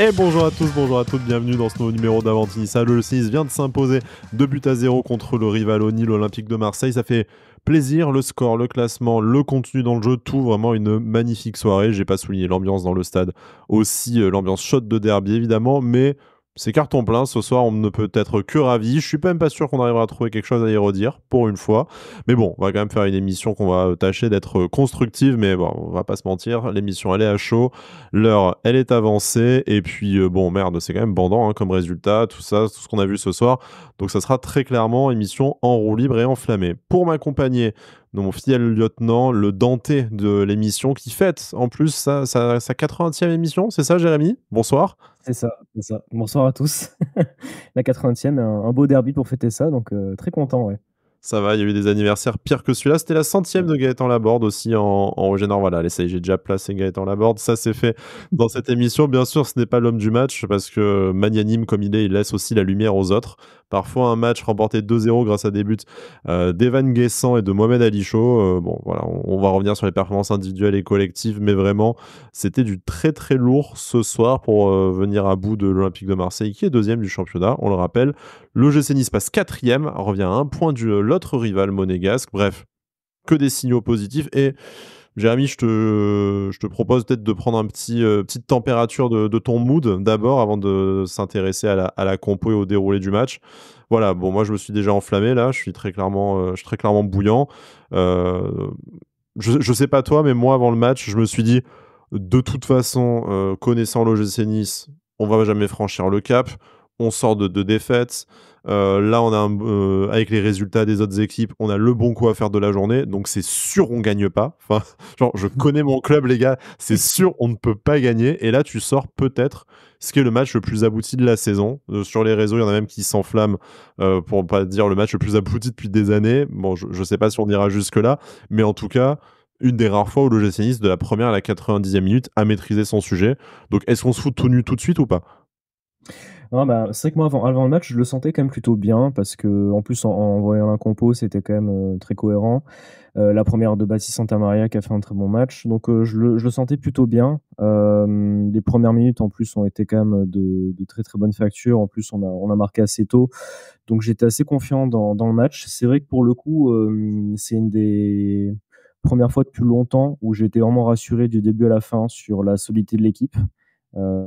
Et bonjour à tous, bonjour à toutes, bienvenue dans ce nouveau numéro d'Avantinissa. Le 6 vient de s'imposer 2-0 contre le rival au Nil Olympique de Marseille. Ça fait plaisir, le score, le classement, le contenu dans le jeu, tout vraiment une magnifique soirée. J'ai pas souligné l'ambiance dans le stade, aussi l'ambiance chaude de derby évidemment, mais c'est carton plein. Ce soir, on ne peut être que ravi. Je suis même pas sûr qu'on arrivera à trouver quelque chose à y redire pour une fois. Mais bon, on va quand même faire une émission qu'on va tâcher d'être constructive, mais bon, on va pas se mentir, l'émission elle est à chaud. L'heure, elle est avancée. Et puis, bon, merde, c'est quand même bandant comme résultat, tout ça, tout ce qu'on a vu ce soir. Donc, ça sera très clairement émission en roue libre et enflammée. Pour m'accompagner, mon fidèle lieutenant, le Danté de l'émission, qui fête en plus sa 80e émission. C'est ça, Jérémy? Bonsoir. C'est ça, c'est ça. Bonsoir à tous. La 80e, un beau derby pour fêter ça, donc très content, ouais. Ça va, il y a eu des anniversaires pires que celui-là. C'était la 100e de Gaëtan Laborde aussi en Régénère. Voilà, allez, ça y est, j'ai déjà placé Gaëtan Laborde. Ça, c'est fait dans cette émission. Bien sûr, ce n'est pas l'homme du match parce que magnanime comme il est, il laisse aussi la lumière aux autres. Parfois, un match remporté 2-0 grâce à des buts d'Evan Guessant et de Mohamed Ali Chaud. Bon, voilà, on va revenir sur les performances individuelles et collectives, mais vraiment, c'était du très très lourd ce soir pour venir à bout de l'Olympique de Marseille, qui est deuxième du championnat, on le rappelle. L'OGC Nice passe quatrième, revient à un point de l'autre rival monégasque. Bref, que des signaux positifs. Et Jérémy, je te propose peut-être de prendre petite température de ton mood d'abord avant de s'intéresser à la compo et au déroulé du match. Voilà, bon, moi je me suis déjà enflammé là, je suis très clairement bouillant. Je sais pas toi, mais moi avant le match, je me suis dit, de toute façon, connaissant l'OGC Nice, on va jamais franchir le cap. On sort de défaites. Là, avec les résultats des autres équipes, on a le bon coup à faire de la journée. Donc, c'est sûr, on gagne pas. Enfin, genre, je connais mon club, les gars. C'est sûr, on ne peut pas gagner. Et là, tu sors peut-être ce qui est le match le plus abouti de la saison. Sur les réseaux, il y en a même qui s'enflamment pour pas dire le match le plus abouti depuis des années. Bon, je sais pas si on ira jusque-là. Mais en tout cas, une des rares fois où l'OGC Nice, de la première à la 90e minute, a maîtrisé son sujet. Donc, est-ce qu'on se fout tout nu tout de suite ou pas? Non, bah, c'est vrai que moi, avant le match, je le sentais quand même plutôt bien parce qu'en plus, en voyant la compo, c'était quand même très cohérent. La première de Baptiste Santamaria qui a fait un très bon match. Donc, je le sentais plutôt bien. Les premières minutes, en plus, ont été quand même de très très bonne facture. En plus, on a marqué assez tôt. Donc, j'étais assez confiant dans le match. C'est vrai que pour le coup, c'est une des premières fois depuis longtemps où j'ai été vraiment rassuré du début à la fin sur la solidité de l'équipe. Heu,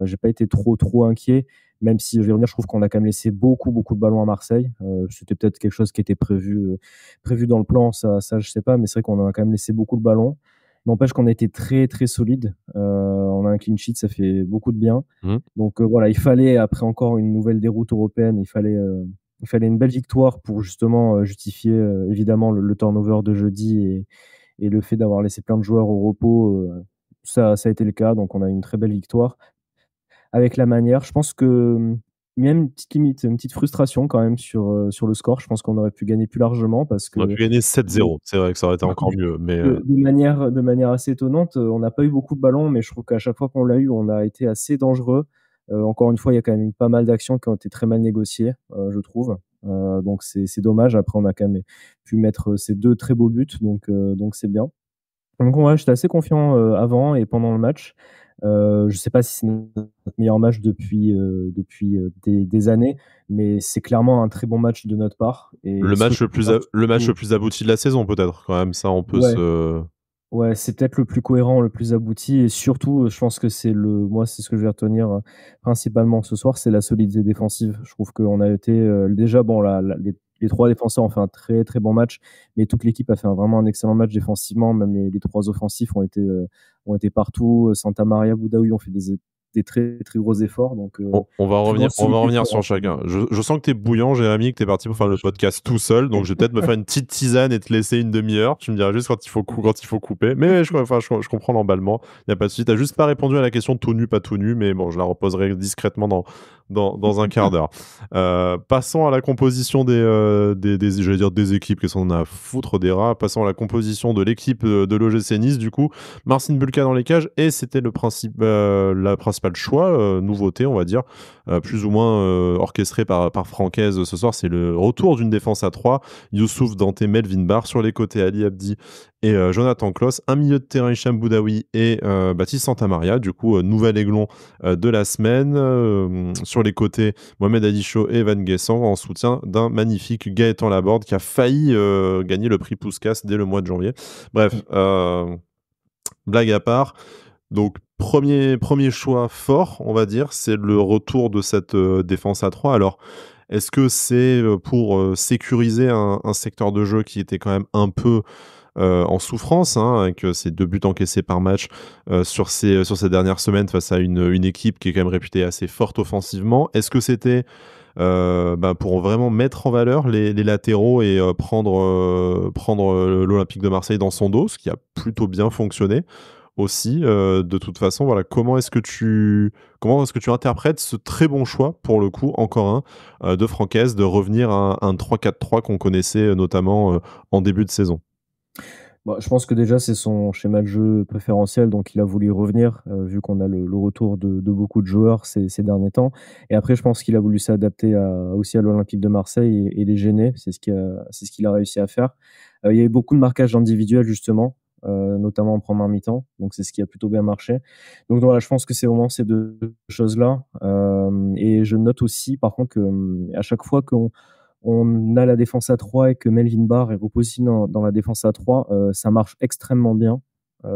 j'ai pas été trop inquiet, même si je vais revenir, je trouve qu'on a quand même laissé beaucoup de ballons à Marseille. C'était peut-être quelque chose qui était prévu dans le plan, ça je sais pas, mais c'est vrai qu'on a quand même laissé beaucoup de ballons. N'empêche qu'on a été très solide. On a un clean sheet, ça fait beaucoup de bien. Mmh. Donc voilà, il fallait après encore une nouvelle déroute européenne, il fallait une belle victoire pour justement, justifier, évidemment le turnover de jeudi et le fait d'avoir laissé plein de joueurs au repos, ça a été le cas, donc on a eu une très belle victoire. Avec la manière, je pense que, même une petite limite, une petite frustration quand même sur le score. Je pense qu'on aurait pu gagner plus largement parce On aurait que pu gagner de 7-0. C'est vrai que ça aurait été encore mieux. Mais de manière assez étonnante, on n'a pas eu beaucoup de ballons, mais je trouve qu'à chaque fois qu'on l'a eu, on a été assez dangereux. Encore une fois, il y a quand même pas mal d'actions qui ont été très mal négociées, je trouve. Donc c'est dommage. Après, on a quand même pu mettre ces 2 très beaux buts, donc c'est bien. Donc ouais, j'étais assez confiant, avant et pendant le match. Je sais pas si c'est notre meilleur match depuis des années, mais c'est clairement un très bon match de notre part et le ce que match je le trouve plus, le match le plus abouti de la saison, peut-être, quand même. Ça, on peut ouais, se. ouais, c'est peut-être le plus cohérent, le plus abouti et surtout, je pense que moi, c'est ce que je vais retenir, principalement ce soir, c'est la solidité défensive. Je trouve qu'on a été, déjà bon les 3 défenseurs ont fait un très bon match, mais toute l'équipe a fait vraiment un excellent match défensivement. Même les 3 offensifs ont été partout. Santamaria, Boudaoui ont fait des très gros efforts, donc On va plus grande solitude revenir pour sur rentrer. chacun. Je sens que t'es bouillant, Jérémy, que t'es parti pour faire le podcast tout seul, donc je vais peut-être me faire une petite tisane et te laisser une demi-heure. Tu me diras juste quand il faut couper. Mais je comprends l'emballement. Il n'y a pas de souci. T'as juste pas répondu à la question tout nu, pas tout nu, mais bon, je la reposerai discrètement dans un quart d'heure. Passons à la composition j'allais dire des équipes, qu'est-ce qu'on a à foutre des rats. Passons à la composition de l'équipe de l'OGC Nice, du coup. Marcin Bulka dans les cages, et c'était la principale principal choix, nouveauté, on va dire, plus ou moins orchestré par Francaise ce soir, c'est le retour d'une défense à 3. Youssouf, Dante, Melvin Barr sur les côtés, Ali Abdi et Jonathan Klaus. Un milieu de terrain, Hicham Boudaoui et Baptiste Santamaria. Du coup, nouvel aiglon de la semaine. Sur les côtés, Mohamed Adicho et Van Guessant en soutien d'un magnifique Gaëtan Laborde qui a failli gagner le prix Puskas dès le mois de janvier. Bref, blague à part. Donc, premier choix fort, on va dire, c'est le retour de cette défense à 3. Alors, est-ce que c'est pour sécuriser un secteur de jeu qui était quand même un peu en souffrance, avec ces 2 buts encaissés par match sur ces dernières semaines face à une équipe qui est quand même réputée assez forte offensivement? Est-ce que c'était pour vraiment mettre en valeur les latéraux et prendre l'Olympique de Marseille dans son dos, ce qui a plutôt bien fonctionné aussi, de toute façon, voilà, comment est-ce que tu interprètes ce très bon choix, pour le coup, encore de Francaise, de revenir à un 3-4-3 qu'on connaissait notamment en début de saison? Bah, je pense que déjà c'est son schéma de jeu préférentiel, donc il a voulu y revenir, vu qu'on a le retour de beaucoup de joueurs ces derniers temps. Et après je pense qu'il a voulu s'adapter aussi à l'Olympique de Marseille et les gêner. C'est ce qu'il a réussi à faire. Il y a eu beaucoup de marquages individuels justement, notamment en première mi-temps, donc c'est ce qui a plutôt bien marché. Donc voilà, je pense que c'est vraiment ces 2 choses-là, et je note aussi par contre que, à chaque fois qu'on a la défense à 3 et que Melvin Barr est repositionné dans la défense à 3, ça marche extrêmement bien.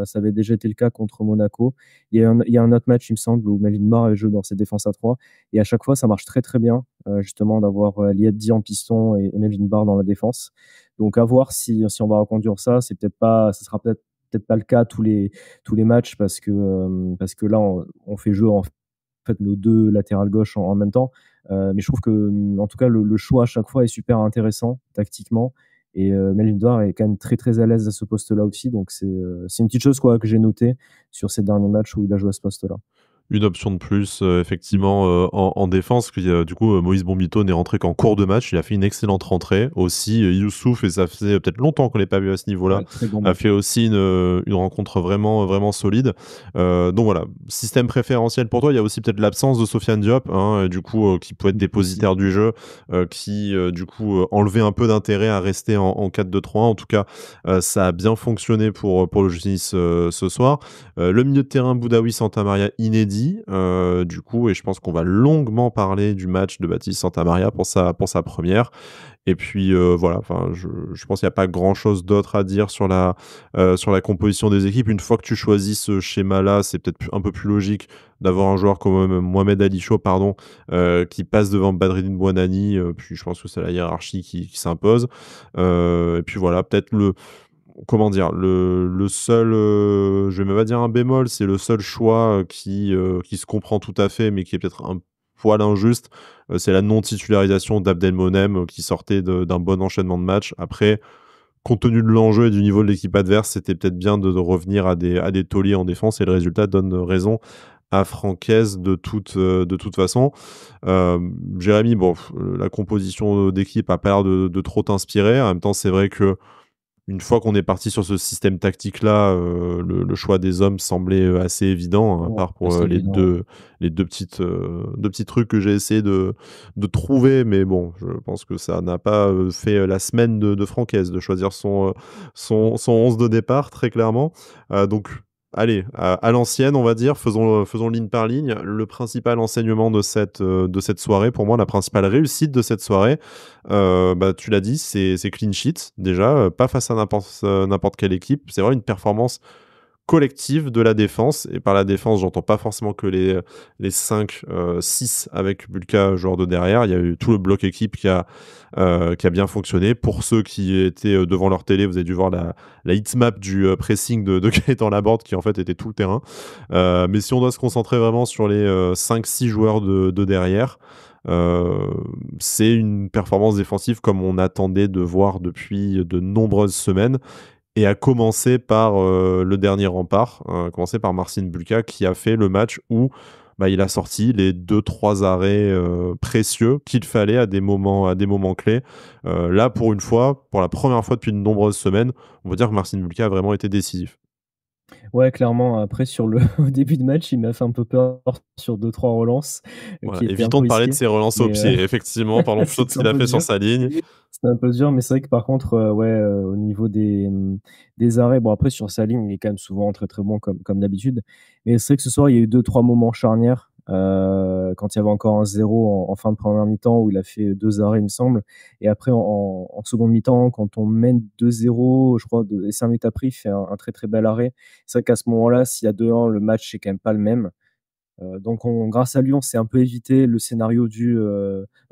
Ça avait déjà été le cas contre Monaco. Il y a un autre match, il me semble, où Melvin Barr joue dans ses défenses à 3 et à chaque fois, ça marche très, très bien, justement d'avoir, Liabdi en piston et Melvin Barr dans la défense. Donc à voir si on va reconduire ça. Ça sera peut-être pas le cas tous les matchs parce que là, on fait jouer en fait nos 2 latérales gauche en même temps. Mais je trouve que, en tout cas, le choix à chaque fois est super intéressant tactiquement. Et Melvin Barr est quand même très très à l'aise à ce poste-là aussi. Donc c'est une petite chose quoi que j'ai notée sur ces derniers matchs où il a joué à ce poste-là. Une option de plus, effectivement, en défense, qui, du coup, Moïse Bombito n'est rentré qu'en cours de match. Il a fait une excellente rentrée. Aussi, Youssouf, et ça faisait peut-être longtemps qu'on l'ait pas vu à ce niveau-là, Ouais, très bon a match. fait aussi une rencontre vraiment, vraiment solide. Donc voilà, système préférentiel pour toi. Il y a aussi peut-être l'absence de Sofiane Diop, du coup, qui pouvait être Aussi. dépositaire du jeu, qui, du coup, enlevait un peu d'intérêt à rester en 4-2-3-1. En tout cas, ça a bien fonctionné pour le Nice ce soir. Le milieu de terrain, Boudaoui, Santamaria, inédit, du coup, et je pense qu'on va longuement parler du match de Baptiste Santamaria pour sa première. Et puis voilà, enfin, je pense qu'il n'y a pas grand-chose d'autre à dire sur la composition des équipes. Une fois que tu choisis ce schéma-là, c'est peut-être un peu plus logique d'avoir un joueur comme Mohamed Ali Chaud, qui passe devant Badreddine Bouanani. Puis je pense que c'est la hiérarchie qui s'impose. Et puis voilà, peut-être comment dire, le seul, je vais même pas dire un bémol, c'est le seul choix qui se comprend tout à fait, mais qui est peut-être un poil injuste, c'est la non-titularisation d'Abdelmonem, qui sortait d'un bon enchaînement de matchs. Après, compte tenu de l'enjeu et du niveau de l'équipe adverse, c'était peut-être bien de revenir à des tauliers en défense, et le résultat donne raison à Francaise de toute façon. Jérémy, bon, la composition d'équipe a pas l'air de trop t'inspirer. En même temps, c'est vrai que une fois qu'on est parti sur ce système tactique-là, le choix des hommes semblait assez évident, à Ouais, part pour assez évident. les deux petits trucs que j'ai essayé de trouver. Mais bon, je pense que ça n'a pas fait la semaine de Francaise de choisir son 11 de départ, très clairement. Donc, allez, à l'ancienne, on va dire, faisons ligne par ligne. Le principal enseignement de cette soirée, pour moi, la principale réussite de cette soirée, tu l'as dit, c'est clean sheet déjà, pas face à n'importe quelle équipe. C'est vraiment une performance collective de la défense, et par la défense, j'entends pas forcément que les 5, 6 avec Bulka, joueur de derrière. Il y a eu tout le bloc équipe qui a bien fonctionné. Pour ceux qui étaient devant leur télé, vous avez dû voir la heatmap du pressing de Gaëtan Laborde, qui en fait était tout le terrain. Mais si on doit se concentrer vraiment sur les 5-6 joueurs de derrière, euh, c'est une performance défensive comme on attendait de voir depuis de nombreuses semaines, et à commencer par le dernier rempart, à commencer par Marcin Bulka, qui a fait le match où il a sorti les 2-3 arrêts précieux qu'il fallait à des moments clés. Là, pour une fois, pour la première fois depuis de nombreuses semaines, on peut dire que Marcin Bulka a vraiment été décisif. Ouais, clairement, après sur le au début de match, il m'a fait un peu peur sur deux trois relances, Voilà, qui étaient un évitons peu de parler de risquées, ses relances au mais pied. Effectivement, parlons plutôt de ce c'était qu'il un a peu fait sur dur. sa ligne. C'était un peu dur, mais c'est vrai que par contre, ouais, au niveau des arrêts, bon après sur sa ligne, il est quand même souvent très, très bon comme d'habitude. Mais c'est vrai que ce soir, il y a eu deux trois moments charnières, quand il y avait encore un 0 en fin de première mi-temps où il a fait 2 arrêts, il me semble. Et après en seconde mi-temps, quand on mène 2-0, je crois, et 5 minutes après, il fait un très, très bel arrêt. C'est vrai qu'à ce moment-là, s'il y a 2-1, le match, c'est quand même pas le même. Donc grâce à lui, on s'est un peu évité le scénario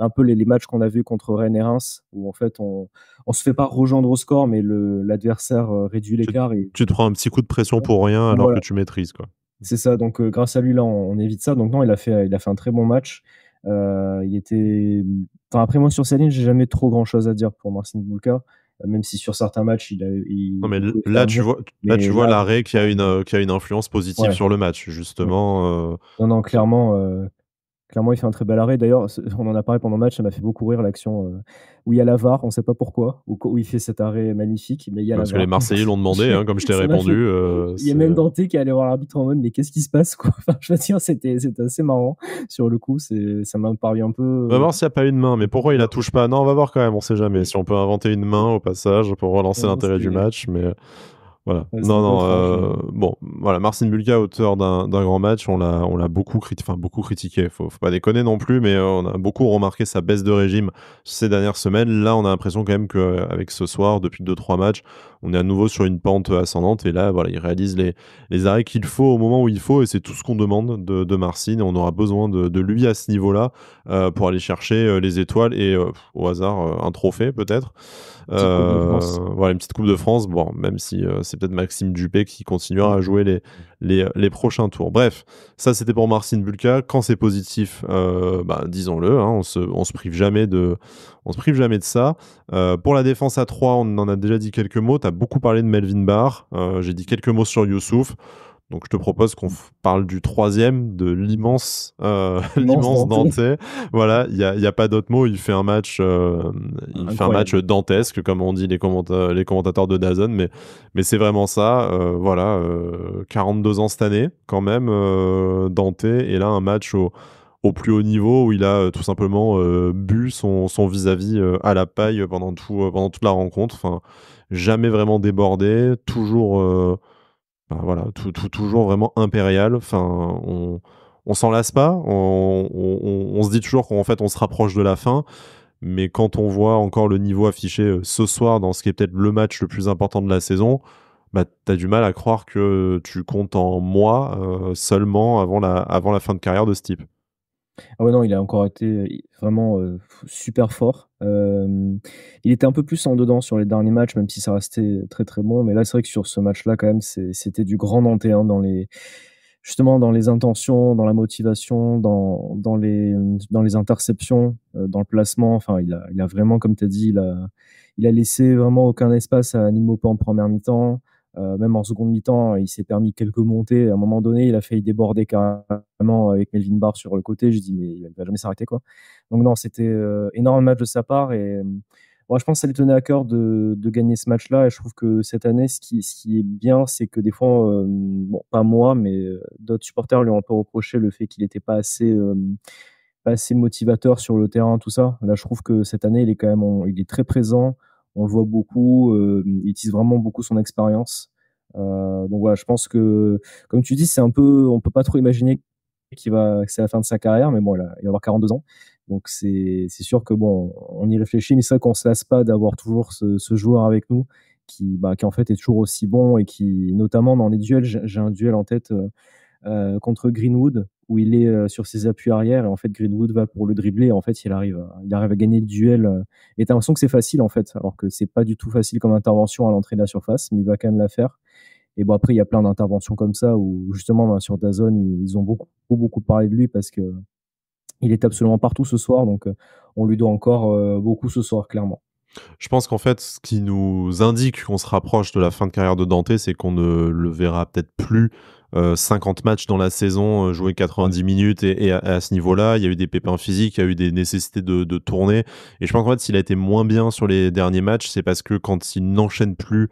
un peu les matchs qu'on a vus contre Rennes et Reims, où en fait on se fait pas rejoindre au score, mais l'adversaire réduit Tu l'écart et tu te prends un petit coup de pression pour rien alors que voilà, tu maîtrises, quoi. c'est ça. Donc grâce à lui, là, on évite ça. Donc non, il a fait un très bon match. Il était, enfin après moi sur sa ligne, j'ai jamais trop grand chose à dire pour Marcin Bulka, même si sur certains matchs Non, mais il l pouvait faire mieux. là, tu Mais vois là, l'arrêt franchement, qui a une influence positive ouais. sur le match, Mmh. justement, Non, non, clairement, il fait un très bel arrêt. D'ailleurs, on en a parlé pendant le match, ça m'a fait beaucoup rire l'action, où il y a la VAR, on ne sait pas pourquoi, où il fait cet arrêt magnifique, mais il y a la parce que les VAR. Marseillais l'ont demandé, hein, comme je t'ai Ça m'a répondu, fait il y a c'est même Dante qui est allé voir l'arbitre en mode: «Mais qu'est-ce qui se passe, quoi?» Enfin, je veux dire, c'était assez marrant sur le coup, ça m'a paru un peu, on va voir s'il y a pas une main, mais pourquoi il la bizarre. touche pas? Non, on va voir quand même, on sait jamais. Si on peut inventer une main au passage pour relancer Non, l'intérêt du match, mais voilà. ouais, c'est Non, un peu non, étrange, mais bon, voilà, Marcin Bulka, auteur d'un grand match, on l'a beaucoup critiqué, faut pas déconner non plus, mais on a beaucoup remarqué sa baisse de régime ces dernières semaines. Là, on a l'impression quand même qu'avec ce soir, depuis deux trois matchs, on est à nouveau sur une pente ascendante et là, voilà, il réalise les arrêts qu'il faut au moment où il faut et c'est tout ce qu'on demande de Marcin et on aura besoin de lui à ce niveau-là, pour aller chercher, les étoiles et au hasard, un trophée peut-être. petite coupe de France. Voilà, une petite coupe de France, bon, même si c'est peut-être Maxime Dupé qui continuera à jouer les prochains tours. Bref, ça c'était pour Marcin Bulka. Quand c'est positif, bah, disons-le, hein, on se prive jamais de ça. Pour la défense à 3, on en a déjà dit quelques mots. Tu as beaucoup parlé de Melvin Barr. J'ai dit quelques mots sur Youssouf. Donc je te propose qu'on parle du troisième, de l'immense Immense l'immense Dante, Dante. Voilà, il y a pas d'autre mot. Il fait un match incroyable. dantesque, comme on dit les commentateurs de DAZN, mais c'est vraiment ça. Voilà, 42 ans cette année, quand même, Dante. Et là, un match au plus haut niveau où il a tout simplement bu son vis-à-vis à la paille pendant toute la rencontre. Enfin, jamais vraiment débordé, toujours. Bah, voilà, toujours vraiment impérial. Enfin, on s'en lasse pas. On se dit toujours qu'en fait, on se rapproche de la fin. Mais quand on voit encore le niveau affiché ce soir dans ce qui est peut-être le match le plus important de la saison, bah, t'as du mal à croire que tu comptes en mois seulement avant la fin de carrière de ce type. Ah ouais, non, il a encore été, vraiment, super fort. Il était un peu plus en dedans sur les derniers matchs, même si ça restait très, très bon. Mais là, c'est vrai que sur ce match-là, quand même, c'était du grand Nantais, hein, justement, dans les intentions, dans la motivation, dans les interceptions, dans le placement. Enfin, il a vraiment, comme tu as dit, il a laissé vraiment aucun espace à Nimo en première mi-temps. Même en seconde mi-temps, il s'est permis quelques montées. À un moment donné, il a failli déborder carrément avec Melvin Barr sur le côté. Je dis: «Mais il va jamais s'arrêter, quoi». Donc non, c'était, énorme match de sa part et moi, je pense que ça lui tenait à cœur de gagner ce match-là et je trouve que cette année, ce qui est bien, c'est que des fois, bon, pas moi, mais d'autres supporters lui ont un peu reproché le fait qu'il était pas assez motivateur sur le terrain, tout ça. Là, je trouve que cette année, il est très présent, on le voit beaucoup, il utilise vraiment beaucoup son expérience. Donc voilà, je pense que, comme tu dis, c'est un peu on peut pas trop imaginer que c'est la fin de sa carrière, mais bon, il va avoir 42 ans. Donc c'est sûr que bon, on y réfléchit, mais c'est vrai qu'on se lasse pas d'avoir toujours ce joueur avec nous qui en fait est toujours aussi bon et qui notamment dans les duels, j'ai un duel en tête, contre Greenwood où il est, sur ses appuis arrière et en fait Greenwood va pour le dribbler et en fait il arrive à gagner le duel, et tu as l'impression que c'est facile en fait, alors que c'est pas du tout facile comme intervention à l'entrée de la surface, mais il va quand même la faire. Et bon, après, il y a plein d'interventions comme ça où justement, ben, sur DAZN, ils ont beaucoup, beaucoup parlé de lui parce que il est absolument partout ce soir. Donc, on lui doit encore beaucoup ce soir, clairement. Je pense qu'en fait, ce qui nous indique qu'on se rapproche de la fin de carrière de Dante, c'est qu'on ne le verra peut-être plus 50 matchs dans la saison, jouer Ouais. 90 minutes et à ce niveau-là, il y a eu des pépins physiques, il y a eu des nécessités de tourner. Et je pense qu'en fait, s'il a été moins bien sur les derniers matchs, c'est parce que quand il n'enchaîne plus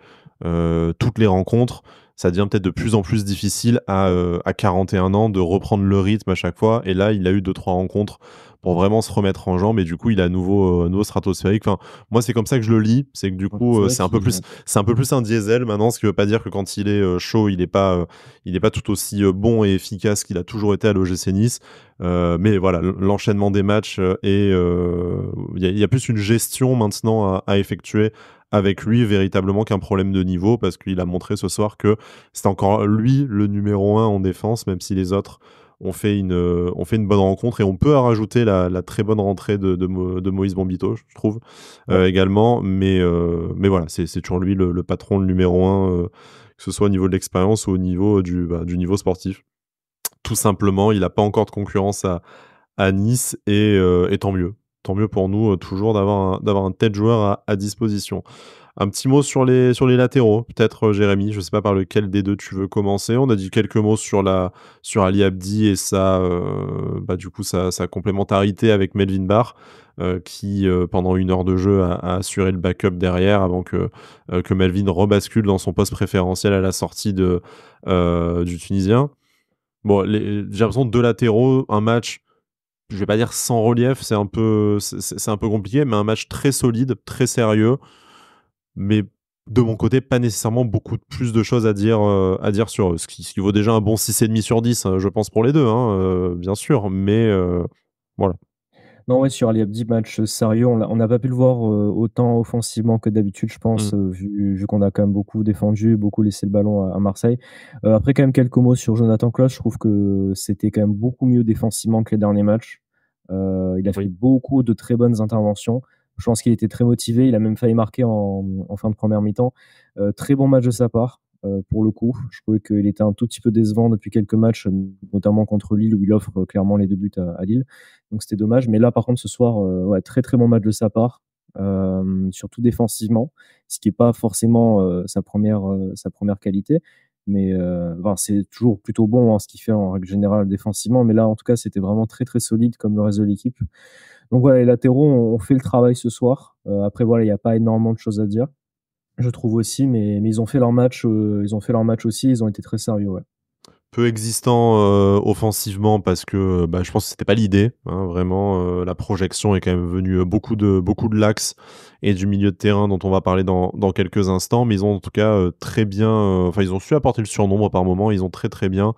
toutes les rencontres, ça devient peut-être de plus en plus difficile à 41 ans de reprendre le rythme à chaque fois. Et là, il a eu 2-3 rencontres pour vraiment se remettre en jambe et du coup, il est à nouveau stratosphérique. Enfin, moi, c'est comme ça que je le lis. C'est que du Ouais, coup, c'est vrai qu'il c'est un peu plus un diesel maintenant, ce qui veut pas dire que quand il est chaud, il est pas tout aussi bon et efficace qu'il a toujours été à l'OGC Nice. Mais voilà, l'enchaînement des matchs il y a plus une gestion maintenant à effectuer avec lui véritablement qu'un problème de niveau, parce qu'il a montré ce soir que c'est encore lui le numéro 1 en défense, même si les autres ont fait une bonne rencontre. Et on peut rajouter la très bonne rentrée de Moïse Bombito, je trouve, ouais. également. Mais voilà, c'est toujours lui le patron, le numéro 1, que ce soit au niveau de l'expérience ou au niveau du niveau sportif. Tout simplement, il n'a pas encore de concurrence à Nice et tant mieux. Tant mieux pour nous, toujours d'avoir un tel joueur à disposition. Un petit mot sur les latéraux, peut-être Jérémy, je sais pas par lequel des deux tu veux commencer. On a dit quelques mots sur Ali Abdi et du coup sa complémentarité avec Melvin Barr, qui pendant 1 heure de jeu a assuré le backup derrière avant que Melvin rebascule dans son poste préférentiel à la sortie du Tunisien. Bon, j'ai l'impression de 2 latéraux, un match, je vais pas dire sans relief, c'est un peu compliqué, mais un match très solide, très sérieux, mais de mon côté, pas nécessairement beaucoup plus de choses à dire sur eux. Ce qui vaut déjà un bon 6,5 sur 10, je pense, pour les deux, hein, bien sûr, mais voilà. Non, ouais, sur Ali Abdi, match sérieux, on n'a pas pu le voir, autant offensivement que d'habitude, je Mmh. pense, vu qu'on a quand même beaucoup défendu, beaucoup laissé le ballon à Marseille. Après quand même quelques mots sur Jonathan Klaus, je trouve que c'était quand même beaucoup mieux défensivement que les derniers matchs. Il a fait Oui. beaucoup de très bonnes interventions. Je pense qu'il était très motivé, il a même failli marquer en fin de première mi-temps. Très bon match de sa part, pour le coup. Je trouvais qu'il était un tout petit peu décevant depuis quelques matchs, notamment contre Lille où il offre, clairement les 2 buts à Lille. Donc c'était dommage. Mais là, par contre, ce soir, ouais, très, très bon match de sa part, surtout défensivement, ce qui est pas forcément, sa première qualité. Mais enfin, c'est toujours plutôt bon, hein, ce qu'il fait en règle générale défensivement. Mais là, en tout cas, c'était vraiment très, très solide comme le reste de l'équipe. Donc voilà, les latéraux ont fait le travail ce soir. Après voilà, il y a pas énormément de choses à dire, je trouve aussi, mais ils ont fait leur match aussi, ils ont été très sérieux, ouais. Peu existant offensivement parce que je pense que c'était pas l'idée, hein, vraiment. La projection est quand même venue beaucoup de l'axe et du milieu de terrain dont on va parler dans quelques instants, mais ils ont en tout cas très bien, enfin ils ont su apporter le surnombre par moment, ils ont très très bien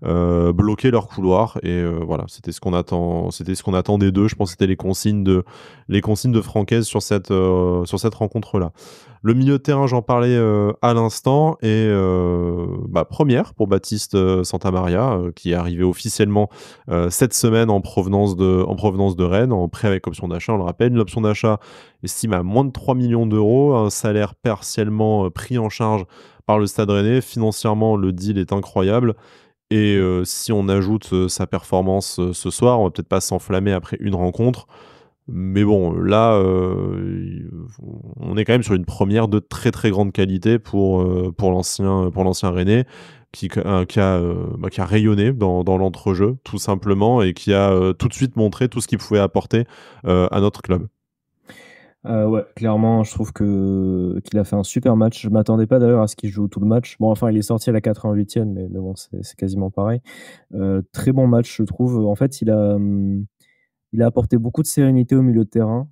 bloqué leur couloir et voilà, c'était ce qu'on attendait d'eux. Je pense que c'était les consignes de Francaise sur cette rencontre là. Le milieu de terrain, j'en parlais à l'instant, et première pour Baptiste Santamaria, qui est arrivé officiellement cette semaine en provenance de Rennes, en prêt avec option d'achat, on le rappelle. Une option d'achat estime à moins de 3 millions d'euros, un salaire partiellement pris en charge par le Stade Rennais. Financièrement, le deal est incroyable. Et si on ajoute sa performance ce soir, on va peut-être pas s'enflammer après une rencontre. Mais bon, là, on est quand même sur une première de très très grande qualité pour l'ancien Rennais, qui a rayonné dans l'entrejeu, tout simplement, et qui a tout de suite montré tout ce qu'il pouvait apporter à notre club. Ouais, clairement, je trouve que qu'il a fait un super match. Je m'attendais pas d'ailleurs à ce qu'il joue tout le match. Bon, enfin, il est sorti à la 88e, mais bon, c'est quasiment pareil. Très bon match, je trouve. En fait, il a apporté beaucoup de sérénité au milieu de terrain,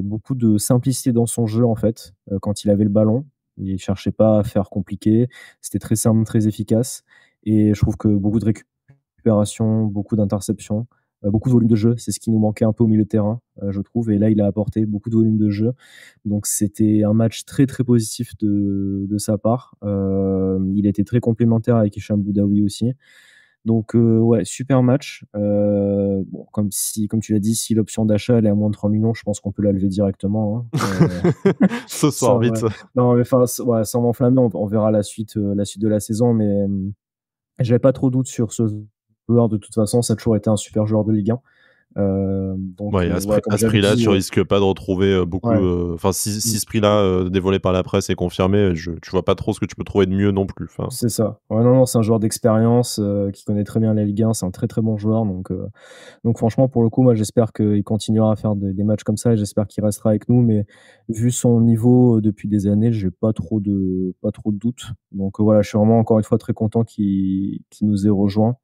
beaucoup de simplicité dans son jeu, en fait, quand il avait le ballon. Il cherchait pas à faire compliqué. C'était très simple, très efficace et je trouve que beaucoup de récupération, beaucoup d'interceptions, beaucoup de volume de jeu. C'est ce qui nous manquait un peu au milieu de terrain, je trouve. Et là, il a apporté beaucoup de volume de jeu. Donc, c'était un match très, très positif de sa part. Il était très complémentaire avec Hicham Boudaoui aussi. Donc, ouais, super match. Bon, comme tu l'as dit, si l'option d'achat elle est à moins de 3 millions, je pense qu'on peut la lever directement, hein. Ce soir, Sans, ouais. vite. Non, mais enfin, ouais, sans m'enflammer, on verra la suite de la saison. Mais j'avais pas trop de doute sur ce joueur. De toute façon, ça a toujours été un super joueur de Ligue 1. Donc Ouais, voilà, comme à ce j'avais prix-là, dit, tu risques pas de retrouver, beaucoup, ouais, enfin si mmh, ce prix-là, dévoilé par la presse est confirmé, tu vois pas trop ce que tu peux trouver de mieux non plus, enfin. c'est ça. Ouais, non, non, c'est un joueur d'expérience, qui connaît très bien la Ligue 1. C'est un très, très bon joueur, donc franchement, pour le coup, moi, j'espère qu'il continuera à faire des matchs comme ça et j'espère qu'il restera avec nous. Mais vu son niveau, depuis des années, j'ai pas trop de doutes. Donc voilà, je suis vraiment encore une fois très content qu'il nous ait rejoints,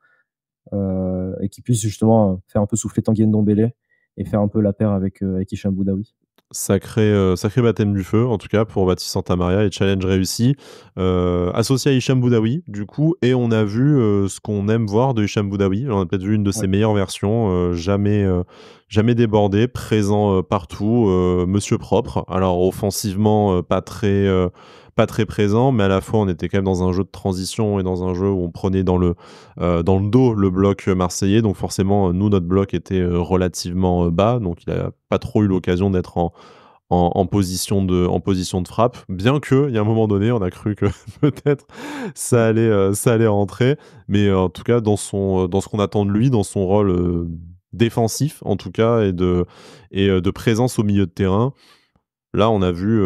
et qu'il puisse justement, faire un peu souffler Tanguy Ndombele et faire un peu la paire avec Hicham Boudaoui. Sacré baptême du feu, en tout cas, pour Baptiste Santamaria et challenge réussi. Associé à Hicham Boudaoui, du coup, et on a vu ce qu'on aime voir de Hicham Boudaoui. On a peut-être vu une de Ouais. ses meilleures versions, jamais débordé, présent partout, monsieur propre. Alors, offensivement, pas très présent, mais à la fois, on était quand même dans un jeu de transition et dans un jeu où on prenait dans le dos le bloc marseillais. Donc, forcément, nous, notre bloc était relativement bas. Donc, il a pas trop eu l'occasion d'être en position de frappe, bien que il y a un moment donné, on a cru que peut-être Mmh. ça allait rentrer, mais en tout cas dans ce qu'on attend de lui, dans son rôle, défensif en tout cas de présence au milieu de terrain. Là, on a vu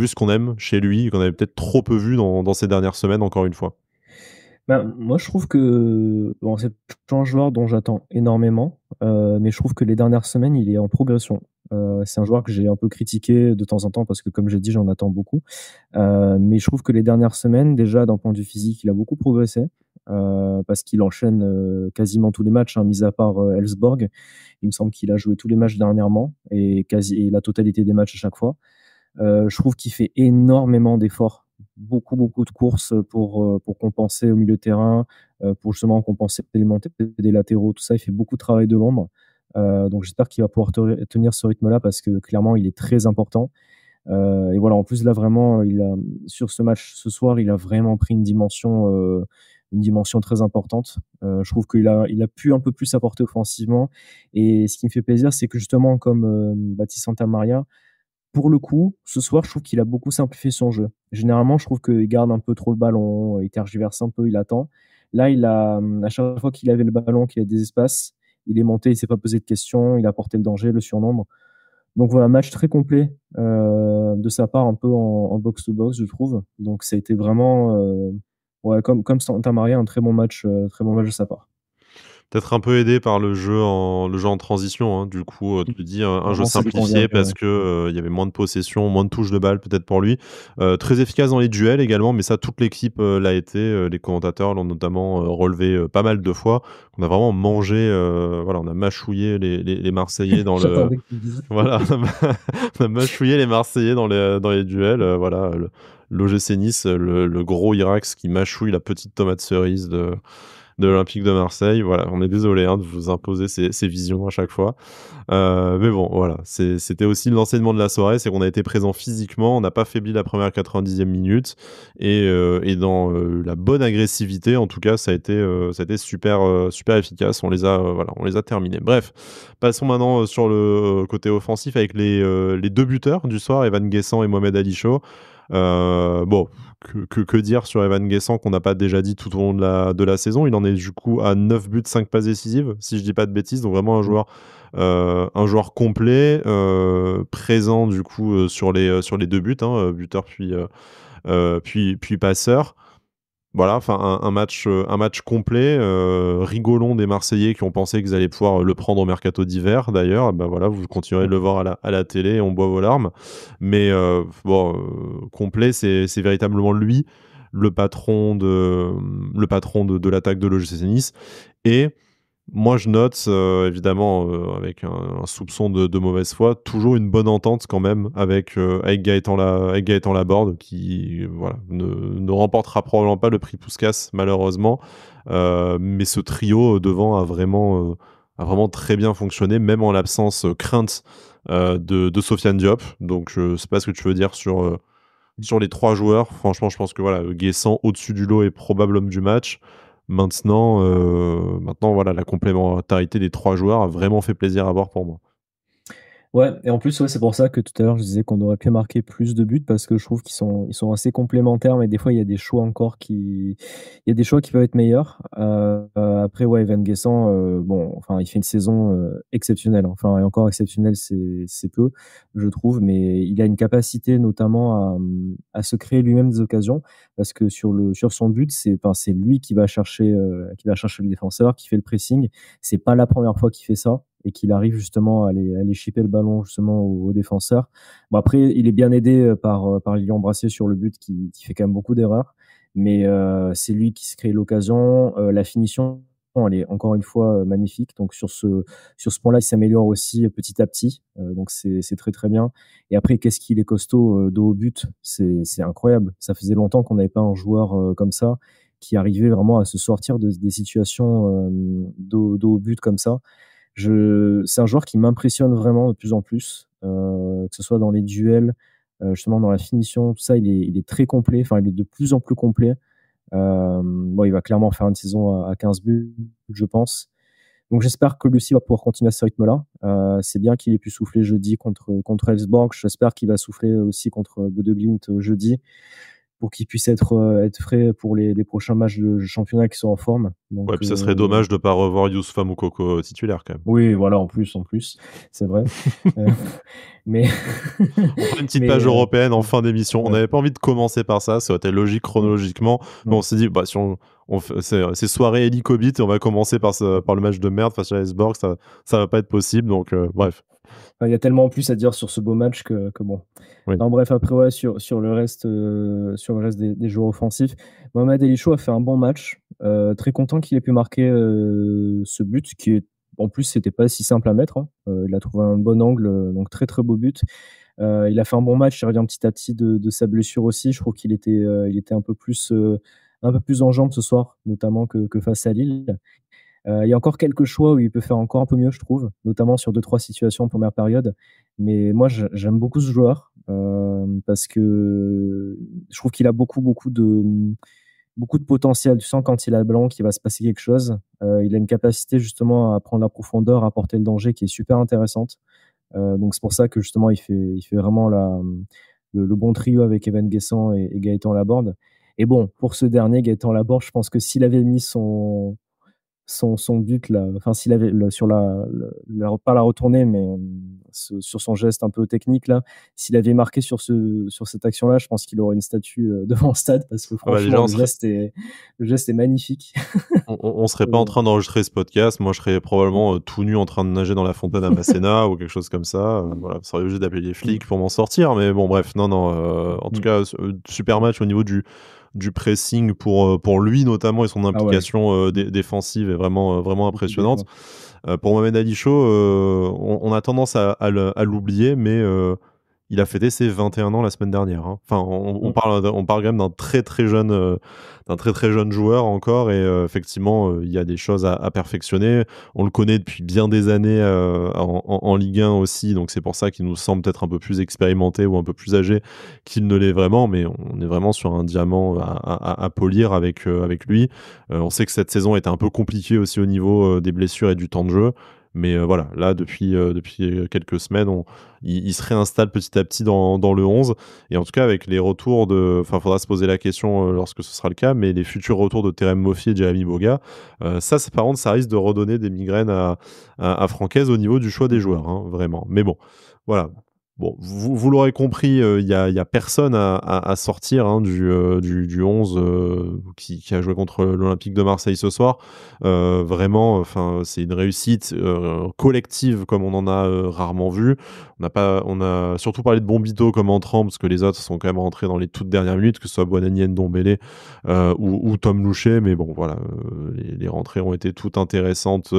ce qu'on aime chez lui, qu'on avait peut-être trop peu vu dans ces dernières semaines encore une fois. Bah, moi, je trouve que bon, c'est un joueur dont j'attends énormément, mais je trouve que les dernières semaines, il est en progression. C'est un joueur que j'ai un peu critiqué de temps en temps parce que, comme j'ai dit, j'en attends beaucoup. Mais je trouve que les dernières semaines, déjà d'un point de vue physique, il a beaucoup progressé, parce qu'il enchaîne, quasiment tous les matchs, hein, mis à part, Elfsborg. Il me semble qu'il a joué tous les matchs dernièrement et la totalité des matchs à chaque fois. Je trouve qu'il fait énormément d'efforts, beaucoup, beaucoup de courses, pour compenser au milieu de terrain, pour justement compenser les montées des latéraux, tout ça. Il fait beaucoup de travail de l'ombre, donc j'espère qu'il va pouvoir tenir ce rythme-là parce que clairement il est très important, et voilà, en plus là vraiment, sur ce match ce soir, il a vraiment pris une dimension très importante. Je trouve qu'il a pu un peu plus apporter offensivement et ce qui me fait plaisir, c'est que justement comme, Baptiste Santamaria, pour le coup, ce soir, je trouve qu'il a beaucoup simplifié son jeu. Généralement, je trouve qu'il garde un peu trop le ballon, il tergiverse un peu, il attend. Là, à chaque fois qu'il avait le ballon, qu'il a des espaces, il est monté, il s'est pas posé de questions, il a porté le danger, le surnombre. Donc voilà, match très complet, de sa part, un peu en box to box, je trouve. Donc ça a été vraiment, ouais, comme Santa Maria, un très bon match de sa part. Peut-être un peu aidé par le jeu en transition, hein, du coup, Mmh. tu dis un jeu Clairement, ça lui convient simplifié mieux, parce ouais. que, il y avait moins de possession, moins de touches de balle peut-être pour lui. Très efficace dans les duels également, mais ça toute l'équipe, l'a été, les commentateurs l'ont notamment, relevé, pas mal de fois. On a vraiment mangé, voilà, on a mâchouillé les Marseillais dans le J'attendais que tu le dises. voilà, on a mâchouillé les Marseillais dans les duels, voilà, l'OGC Nice, le gros Irax qui mâchouille la petite tomate cerise de l'Olympique de Marseille. Voilà, on est désolé, hein, de vous imposer ces visions à chaque fois. Mais bon, voilà, c'était aussi l'enseignement de la soirée, c'est qu'on a été présent physiquement, on n'a pas faibli la première 90e minute et dans, la bonne agressivité, en tout cas, ça a été super, super efficace. Voilà, on les a terminés. Bref, passons maintenant, sur le côté offensif avec les 2 buteurs du soir, Evan Guessant et Mohamed Ali Chaud. Bon, que dire sur Evan Guessant qu'on n'a pas déjà dit tout au long de la saison? Il en est du coup à 9 buts, 5 passes décisives, si je dis pas de bêtises, donc vraiment Mmh. un joueur complet, présent du coup, sur les 2 buts, hein, buteur puis passeur. Voilà, enfin un match complet, rigolon des Marseillais qui ont pensé qu'ils allaient pouvoir le prendre au mercato d'hiver d'ailleurs. Bah, voilà, vous continuerez de le voir à la télé et on boit vos larmes. Mais bon, complet, c'est véritablement lui, le patron de l'attaque de l'OGC Nice et moi, je note, évidemment, avec un soupçon de mauvaise foi, toujours une bonne entente quand même avec Gaëtan Laborde qui, voilà, ne remportera probablement pas le prix Puskás malheureusement, mais ce trio, devant a vraiment très bien fonctionné, même en l'absence, crainte, de Sofiane Diop. Donc je sais pas ce que tu veux dire sur les 3 joueurs. Franchement, je pense que voilà, Guessant au-dessus du lot est probable homme du match. Maintenant voilà, la complémentarité des 3 joueurs a vraiment fait plaisir à voir pour moi. Ouais et en plus, ouais, c'est pour ça que tout à l'heure je disais qu'on aurait pu marquer plus de buts parce que je trouve qu'ils sont assez complémentaires, mais des fois il y a des choix encore qui il y a des choix qui peuvent être meilleurs. Après ouais, Evan Guessant, bon, enfin, il fait une saison, exceptionnelle, hein. Enfin et encore exceptionnelle, c'est peu, je trouve, mais il a une capacité notamment à se créer lui-même des occasions parce que sur son but, c'est lui qui va chercher le défenseur, qui fait le pressing. C'est pas la première fois qu'il fait ça et qu'il arrive justement à aller chipper le ballon justement au défenseur. Bon après, il est bien aidé par Lilian Brassier sur le but qui fait quand même beaucoup d'erreurs, mais c'est lui qui se crée l'occasion. La finition, elle est encore une fois magnifique. Donc sur ce point-là, il s'améliore aussi petit à petit. Donc c'est très très bien. Et après, qu'est-ce qu'il est costaud dos au but, c'est incroyable. Ça faisait longtemps qu'on n'avait pas un joueur comme ça qui arrivait vraiment à se sortir des situations dos au but comme ça. C'est un joueur qui m'impressionne vraiment de plus en plus, que ce soit dans les duels, justement dans la finition, tout ça, il est très complet, enfin, il est de plus en plus complet. Bon, il va clairement faire une saison à 15 buts, je pense. Donc j'espère que lui aussi va pouvoir continuer à ce rythme-là. C'est bien qu'il ait pu souffler jeudi contre Elfsborg. J'espère qu'il va souffler aussi contre Bodø Glimt jeudi pour qu'il puisse être frais pour les prochains matchs de championnat qui sont en forme. Donc Ouais, puis ça serait dommage de pas revoir Youssoupha Moukoko titulaire quand même. oui, voilà, en plus, c'est vrai. Heu, mais On fera une petite mais page européenne en fin d'émission. On ouais. n'avait pas envie de commencer par ça, ça aurait été logique Mmh, chronologiquement, mais mmh. on s'est dit, bah, si c'est soirée hélicobite et on va commencer par le match de merde face à Helsborg, ça va pas être possible, donc bref. Enfin, il y a tellement plus à dire sur ce beau match que bon. Oui. Non bref, après ouais, sur le reste des joueurs offensifs, Mohamed Elishou a fait un bon match. Très content qu'il ait pu marquer, ce but qui est en plus, c'était pas si simple à mettre, hein. Il a trouvé un bon angle, donc très, très beau but. Il a fait un bon match, il revient petit à petit de sa blessure aussi. Je trouve qu'il était un peu plus en jambes ce soir, notamment que face à Lille. Il y a encore quelques choix où il peut faire encore un peu mieux, je trouve, notamment sur deux-trois situations en première période. Mais moi, j'aime beaucoup ce joueur, parce que je trouve qu'il a beaucoup de potentiel. Tu sens quand il a le ballon qu'il va se passer quelque chose. Il a une capacité justement à prendre la profondeur, à porter le danger qui est super intéressante. Donc c'est pour ça que justement il fait vraiment le bon trio avec Evan Guessant et Gaëtan Laborde. Et bon, pour ce dernier, Gaëtan Laborde, je pense que s'il avait mis son but là, enfin s'il avait sur pas la retournée, mais sur son geste un peu technique là, s'il avait marqué sur cette action-là, je pense qu'il aurait une statue devant le stade parce que Ah bah, déjà, franchement le geste est magnifique. on serait pas en train d'enregistrer ce podcast. Moi, je serais probablement tout nu en train de nager dans la fontaine à Masséna ou quelque chose comme ça. Voilà, ça serait obligé d'appeler les Mmh. flics pour m'en sortir. Mais bon, bref, non, non. En tout Mmh. cas, super match au niveau du pressing pour lui notamment et son Ah ouais, implication défensive est vraiment beaucoup impressionnante. d'efforts. Pour Mohamed Ali Chaud, on a tendance à l'oublier, mais il a fêté ses 21 ans la semaine dernière, hein. Enfin, Mmh. on parle quand même d'un très très jeune joueur encore, et effectivement, il y a des choses à perfectionner. On le connaît depuis bien des années en Ligue 1 aussi, donc c'est pour ça qu'il nous semble peut-être un peu plus expérimenté ou un peu plus âgé qu'il ne l'est vraiment, mais on est vraiment sur un diamant à polir avec lui. On sait que cette saison était un peu compliquée aussi au niveau des blessures et du temps de jeu. Mais voilà, là, depuis quelques semaines, il se réinstalle petit à petit dans le 11. Et en tout cas, avec les retours enfin, il faudra se poser la question lorsque ce sera le cas, mais les futurs retours de Terem Moffi et Jeremy Boga, par contre, ça risque de redonner des migraines à Francaise au niveau du choix des joueurs, hein, vraiment. Mais bon, voilà. Bon, vous l'aurez compris, il y a personne à sortir, hein, du 11 qui a joué contre l'Olympique de Marseille ce soir. Vraiment, enfin, c'est une réussite collective comme on en a rarement vu. On a surtout parlé de Bombito comme entrant parce que les autres sont quand même rentrés dans les toutes dernières minutes, que ce soit Boanani, Ndombele ou Tom Louchet. Mais bon, voilà, les rentrées ont été toutes intéressantes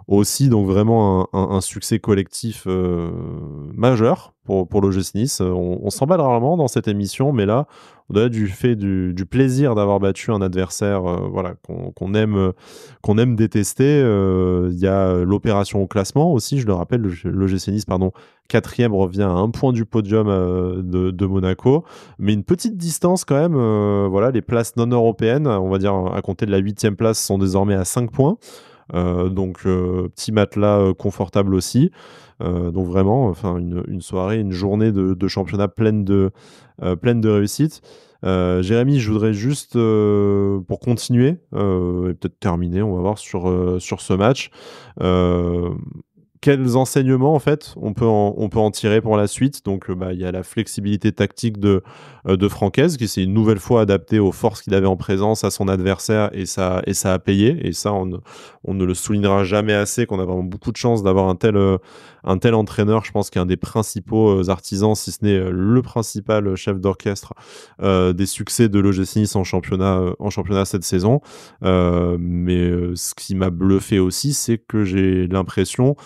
aussi. Donc vraiment un succès collectif majeur pour l'OGC Nice. On s'emballe rarement dans cette émission, mais là, au-delà du plaisir d'avoir battu un adversaire voilà, qu'on aime détester, il y a l'opération au classement aussi, je le rappelle, l'OGC Nice, pardon, 4e, revient à un point du podium de Monaco, mais une petite distance quand même. Voilà, les places non européennes, on va dire à compter de la 8e place, sont désormais à 5 points. Donc petit matelas, confortable aussi. Donc vraiment, enfin une soirée, une journée de championnat pleine de réussite. Jérémy, je voudrais juste, pour continuer, et peut-être terminer, on va voir sur ce match, hem, quels enseignements en fait on peut en tirer pour la suite? Donc, bah, il y a la flexibilité tactique de Francaise qui s'est une nouvelle fois adapté aux forces qu'il avait en présence, à son adversaire et ça a payé et ça on ne le soulignera jamais assez qu'on a vraiment beaucoup de chance d'avoir un tel entraîneur. Je pense qu'un des principaux, artisans, si ce n'est, le principal, chef d'orchestre, des succès de l'OGC Nice en championnat cette saison. Ce qui m'a bluffé aussi, c'est que j'ai l'impression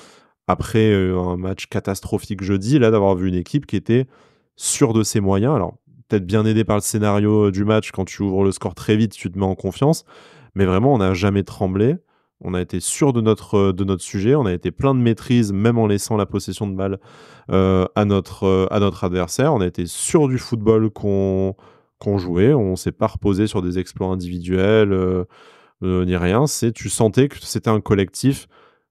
après, un match catastrophique jeudi, là, d'avoir vu une équipe qui était sûre de ses moyens. Alors, peut-être bien aidé par le scénario, du match, quand tu ouvres le score très vite, tu te mets en confiance. Mais vraiment, on n'a jamais tremblé. On a été sûr de notre sujet. On a été plein de maîtrise, même en laissant la possession de balle, à notre adversaire. On a été sûr du football qu'on jouait. On s'est pas reposé sur des exploits individuels, ni rien. Tu sentais que c'était un collectif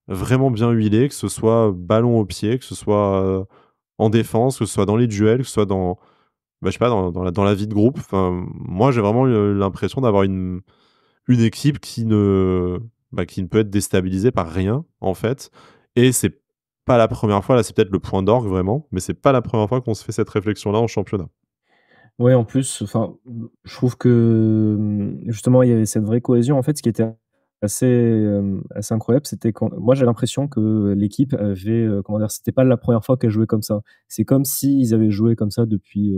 vraiment bien huilé, que ce soit ballon au pied, que ce soit, en défense, que ce soit dans les duels, que ce soit dans, bah, je sais pas, dans la vie de groupe. Enfin, moi, j'ai vraiment eu l'impression d'avoir une équipe qui ne peut être déstabilisée par rien, en fait. Et c'est pas la première fois, là, c'est peut-être le point d'orgue vraiment, mais c'est pas la première fois qu'on se fait cette réflexion-là en championnat. Ouais, en plus, enfin, je trouve que, justement, il y avait cette vraie cohésion. En fait, ce qui était assez incroyable, c'était quand moi, j'ai l'impression que l'équipe avait, comment dire? C'était pas la première fois qu'elle jouait comme ça. C'est comme s'ils avaient joué comme ça depuis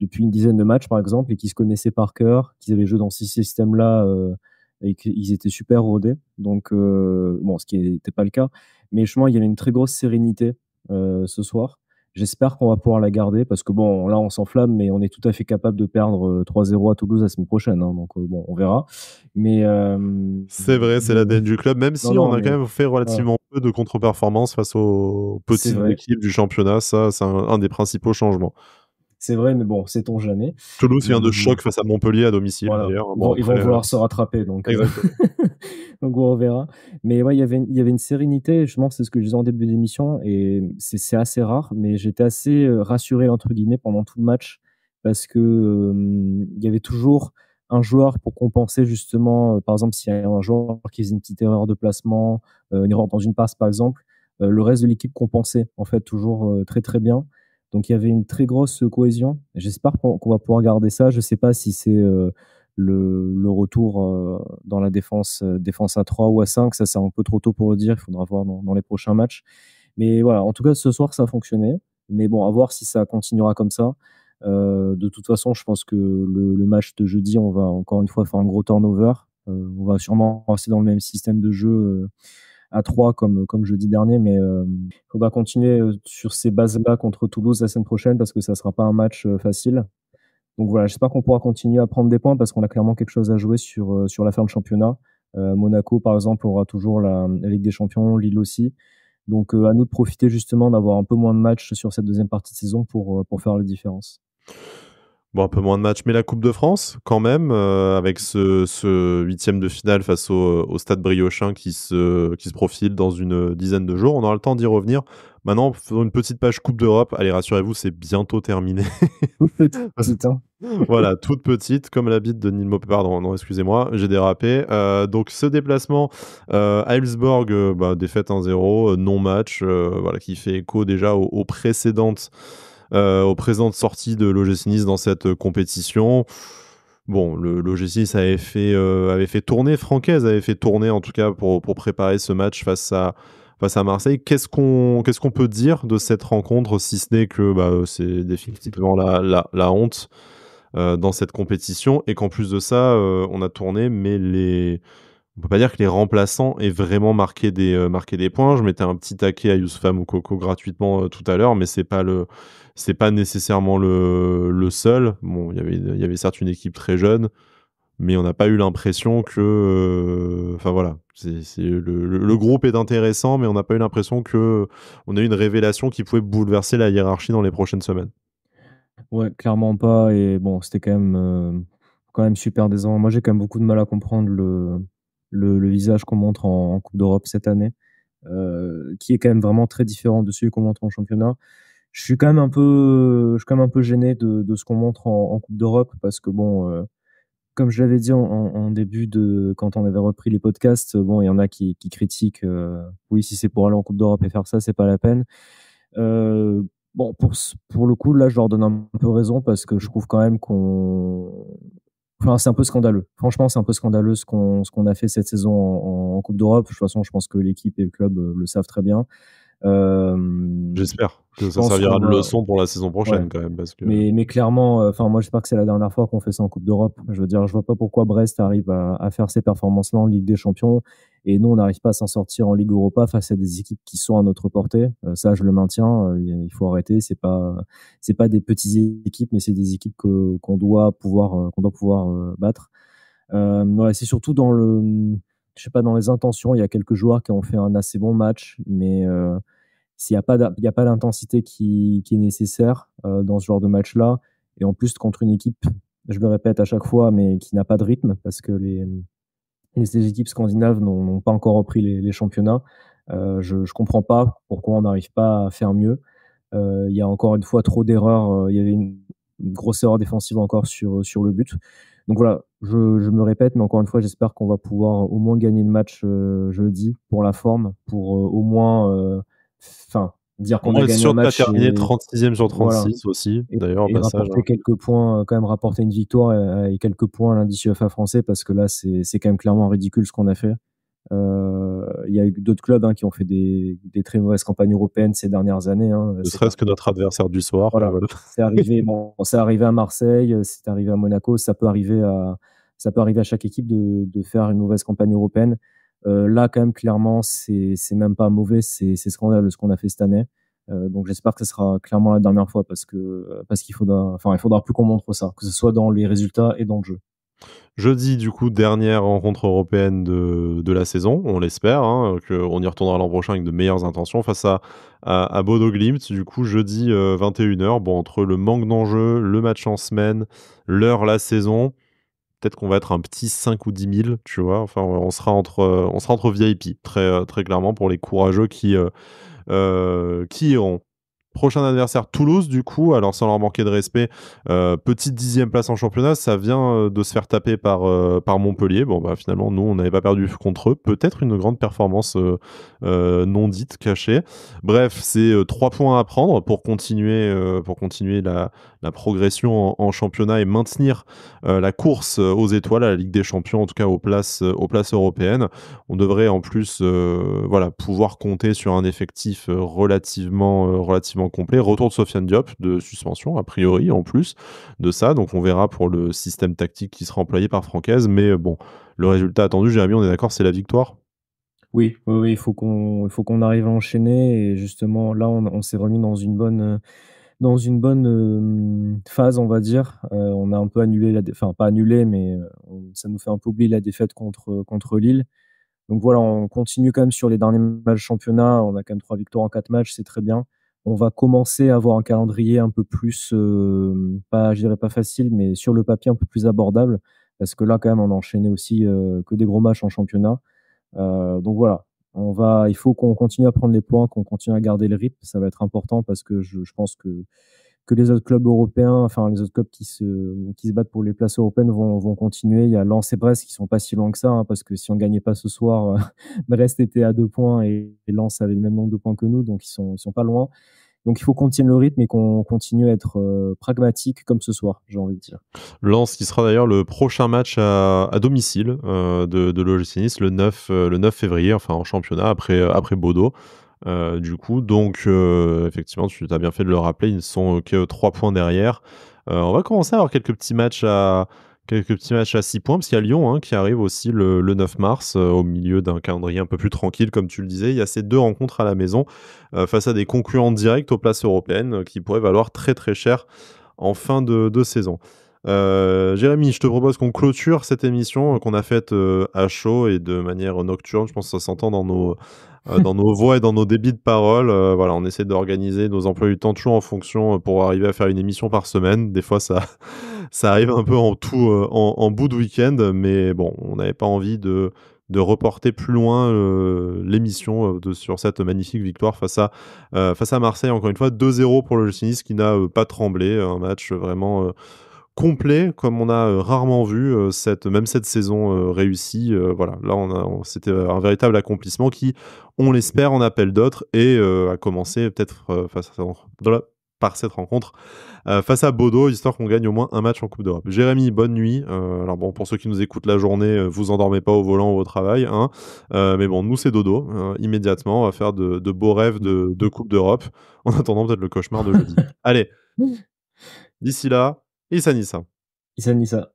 une dizaine de matchs, par exemple, et qu'ils se connaissaient par cœur, qu'ils avaient joué dans ces systèmes-là, et qu'ils étaient super rodés. Donc, bon, ce qui n'était pas le cas, mais justement, il y avait une très grosse sérénité, ce soir. J'espère qu'on va pouvoir la garder parce que bon, là, on s'enflamme, mais on est tout à fait capable de perdre, 3-0 à Toulouse la semaine prochaine, hein, donc bon, on verra. Mais C'est vrai, c'est l'ADN du club, même non, si on non, a quand mais même fait voilà, relativement peu de contre-performances face aux c'est petites vrai, équipes du championnat. Ça, c'est un des principaux changements. c'est vrai, mais bon, sait-on jamais. Toulouse vient de Hem, choc face à Montpellier à domicile voilà, d'ailleurs. ils Bon vont ils vont après, vouloir se rattraper, donc exactement. donc bon, on verra. Mais ouais, il y avait une sérénité, justement, c'est ce que je disais en début d'émission et c'est assez rare, mais j'étais assez, «rassuré» entre guillemets pendant tout le match parce que, il y avait toujours un joueur pour compenser justement, par exemple, s'il y a un joueur qui faisait une petite erreur de placement, une erreur dans une passe par exemple, le reste de l'équipe compensait en fait toujours, très, très bien. Donc il y avait une très grosse cohésion. J'espère qu'on va pouvoir garder ça. Je sais pas si c'est, le retour, dans la défense à 3 ou à 5, ça c'est un peu trop tôt pour le dire, il faudra voir dans les prochains matchs. Mais voilà, en tout cas ce soir ça a fonctionné. Mais bon, à voir si ça continuera comme ça. De toute façon, je pense que le match de jeudi, on va encore une fois faire un gros turnover. On va sûrement rester dans le même système de jeu, à 3 comme jeudi dernier, mais il faudra continuer, sur ces bases-là contre Toulouse la semaine prochaine parce que ça sera pas un match, facile. Donc voilà, j'espère qu'on pourra continuer à prendre des points parce qu'on a clairement quelque chose à jouer sur la fin de championnat. Monaco, par exemple, aura toujours la Ligue des champions, Lille aussi. Donc, à nous de profiter justement d'avoir un peu moins de matchs sur cette deuxième partie de saison pour faire la différence. Bon, un peu moins de matchs, mais la Coupe de France quand même, avec ce 8e de finale face au Stade Briochin qui se profile dans une dizaine de jours. On aura le temps d'y revenir. Maintenant, faisons une petite page Coupe d'Europe. Allez, rassurez-vous, c'est bientôt terminé. Toute petite, hein. Voilà, toute petite, comme la bite de Neil Maupay. Pardon, non, excusez-moi, j'ai dérapé. Donc ce déplacement, à Elfsborg, bah, défaite 1-0, non-match, voilà, qui fait écho déjà aux précédentes sorties de l'OGC Nice dans cette, compétition. Bon, le l'OGC Nice avait fait tourner, Francaise avait fait tourner en tout cas pour préparer ce match face à Marseille. Qu'est-ce qu'on peut dire de cette rencontre, si ce n'est que, bah, c'est définitivement la honte, dans cette compétition et qu'en plus de ça, on a tourné, mais on peut pas dire que les remplaçants aient vraiment marqué des points. Je mettais un petit taquet à Youssoupha Moukoko gratuitement, tout à l'heure, mais c'est pas nécessairement le seul. Bon, il y avait certes une équipe très jeune, mais on n'a pas eu l'impression que, enfin voilà, c'est le groupe est intéressant, mais on n'a pas eu l'impression que on a eu une révélation qui pouvait bouleverser la hiérarchie dans les prochaines semaines. Ouais, clairement pas et bon, c'était quand même super décevant. Moi, j'ai quand même beaucoup de mal à comprendre le visage qu'on montre en Coupe d'Europe cette année, qui est quand même vraiment très différent de celui qu'on montre en championnat. Je suis quand même un peu gêné de ce qu'on montre en Coupe d'Europe parce que bon, comme je l'avais dit en début quand on avait repris les podcasts, bon, il y en a qui critiquent, oui, si c'est pour aller en Coupe d'Europe et faire ça, c'est pas la peine. Euh, bon, pour le coup, là, je leur donne un peu raison parce que je trouve quand même enfin, c'est un peu scandaleux. Franchement, c'est un peu scandaleux ce qu'on a fait cette saison en Coupe d'Europe. De toute façon, je pense que l'équipe et le club le savent très bien. Euh, J'espère que je ça pense servira qu'on de va, leçon pour la saison ouais. prochaine quand même, parce que Mais clairement, enfin, moi, j'espère que c'est la dernière fois qu'on fait ça en Coupe d'Europe. Je veux dire, je vois pas pourquoi Brest arrive à faire ces performances-là en Ligue des Champions et nous, on n'arrive pas à s'en sortir en Ligue Europa face à des équipes qui sont à notre portée. Ça, je le maintiens. Il faut arrêter. C'est pas des petites équipes, mais c'est des équipes qu'on doit pouvoir battre. Ouais, c'est surtout je sais pas, dans les intentions. Il y a quelques joueurs qui ont fait un assez bon match, mais s'il n'y a pas il y a pas l'intensité qui est nécessaire dans ce genre de match-là, et en plus contre une équipe, je le répète à chaque fois, mais qui n'a pas de rythme, parce que les équipes scandinaves n'ont pas encore repris les championnats. Je ne comprends pas pourquoi on n'arrive pas à faire mieux. Il y a encore une fois trop d'erreurs. Il y avait une grosse erreur défensive encore sur le but. Donc voilà, je me répète, mais encore une fois, j'espère qu'on va pouvoir au moins gagner le match jeudi pour la forme, pour au moins enfin, dire au qu'on moins a être gagné sûr un de pas match terminer et 36e sur voilà. 36 aussi, Et, d'ailleurs au et passage, rapporter hein. quelques points, quand même rapporter une victoire et quelques points à l'indice UEFA français, parce que là, c'est quand même clairement ridicule ce qu'on a fait. Il y a eu d'autres clubs qui ont fait des très mauvaises campagnes européennes ces dernières années. Ne C'est serait-ce que notre adversaire du soir, voilà, voilà. c'est arrivé. Bon, c'est arrivé à Marseille, c'est arrivé à Monaco. Ça peut arriver à chaque équipe de faire une mauvaise campagne européenne. Là, quand même, clairement, c'est même pas mauvais, c'est scandaleux ce qu'on a fait cette année. Donc, j'espère que ce sera clairement la dernière fois parce qu'il faudra, enfin, il faudra plus qu'on montre ça, que ce soit dans les résultats et dans le jeu. Jeudi, du coup, dernière rencontre européenne de la saison, on l'espère, hein, qu'on y retournera l'an prochain avec de meilleures intentions face à Bodo Glimt. Du coup, jeudi 21h, bon, entre le manque d'enjeu, le match en semaine, l'heure, la saison, peut-être qu'on va être un petit 5 ou 10 000, tu vois. Enfin, on sera entre VIP, très clairement, pour les courageux qui iront. Prochain adversaire, Toulouse, du coup. Alors, sans leur manquer de respect, petite 10e place en championnat. Ça vient de se faire taper par Montpellier. Bon, bah, finalement, nous, on n'avait pas perdu contre eux. Peut-être une grande performance non dite, cachée. Bref, c'est 3 points à prendre pour continuer la progression en championnat et maintenir la course aux étoiles, à la Ligue des Champions, en tout cas aux places européennes. On devrait en plus voilà, pouvoir compter sur un effectif relativement complet. Retour de Sofiane Diop de suspension, a priori, en plus de ça. Donc on verra pour le système tactique qui sera employé par Francaise. Mais bon, le résultat attendu, Jérémy, on est d'accord, c'est la victoire. Oui, oui, oui, il faut qu'on arrive à enchaîner. Et justement, là, on s'est remis dans une bonne phase, on va dire. On a un peu annulé enfin, pas annulé, mais ça nous fait un peu oublier la défaite contre Lille. Donc voilà, on continue quand même sur les derniers matchs championnat. On a quand même 3 victoires en 4 matchs, c'est très bien. On va commencer à avoir un calendrier un peu plus, pas, je dirais pas facile, mais sur le papier un peu plus abordable. Parce que là, quand même, on a enchaîné aussi que des gros matchs en championnat. Donc voilà, il faut qu'on continue à prendre les points, qu'on continue à garder le rythme. Ça va être important parce que je pense que les autres clubs européens, enfin les autres clubs qui se battent pour les places européennes vont continuer. Il y a Lens et Brest qui sont pas si loin que ça, parce que si on gagnait pas ce soir, Brest était à 2 points et Lens avait le même nombre de points que nous, donc ils sont pas loin. Donc il faut qu'on tienne le rythme et qu'on continue à être pragmatique comme ce soir, j'ai envie de dire. Lens qui sera d'ailleurs le prochain match à domicile de l'OGC Nice le 9 février, enfin en championnat après Bodo. Du coup, donc effectivement, tu as bien fait de le rappeler, ils ne sont que 3 points derrière. On va commencer à avoir quelques petits matchs à 6 points, parce qu'il y a Lyon qui arrive aussi le 9 mars, au milieu d'un calendrier un peu plus tranquille, comme tu le disais. Il y a ces 2 rencontres à la maison face à des concurrents directs aux places européennes qui pourraient valoir très très cher en fin de saison. Jérémy, je te propose qu'on clôture cette émission qu'on a faite à chaud et de manière nocturne. Je pense que ça s'entend dans nos voix et dans nos débits de parole. Voilà, on essaie d'organiser nos emplois du temps toujours en fonction pour arriver à faire une émission par semaine. Des fois, ça arrive un peu en bout de week-end, mais bon, on n'avait pas envie de de reporter plus loin, l'émission, sur cette magnifique victoire face à Marseille. Encore une fois, 2-0 pour l'OGC Nice qui n'a, pas tremblé. Un match vraiment, complet comme on a, rarement vu, cette saison, réussie. Voilà, là c'était, un véritable accomplissement qui, on l'espère, en appelle d'autres et a commencé peut-être, face à par cette rencontre, face à Bodo, histoire qu'on gagne au moins un match en Coupe d'Europe. Jérémy, bonne nuit. Alors bon, pour ceux qui nous écoutent la journée, vous endormez pas au volant ou au travail, hein. Mais bon, nous, c'est dodo, immédiatement. On va faire de beaux rêves de Coupe d'Europe. En attendant, peut-être le cauchemar de jeudi. Allez, d'ici là, Issa Nissa. Issa Nissa.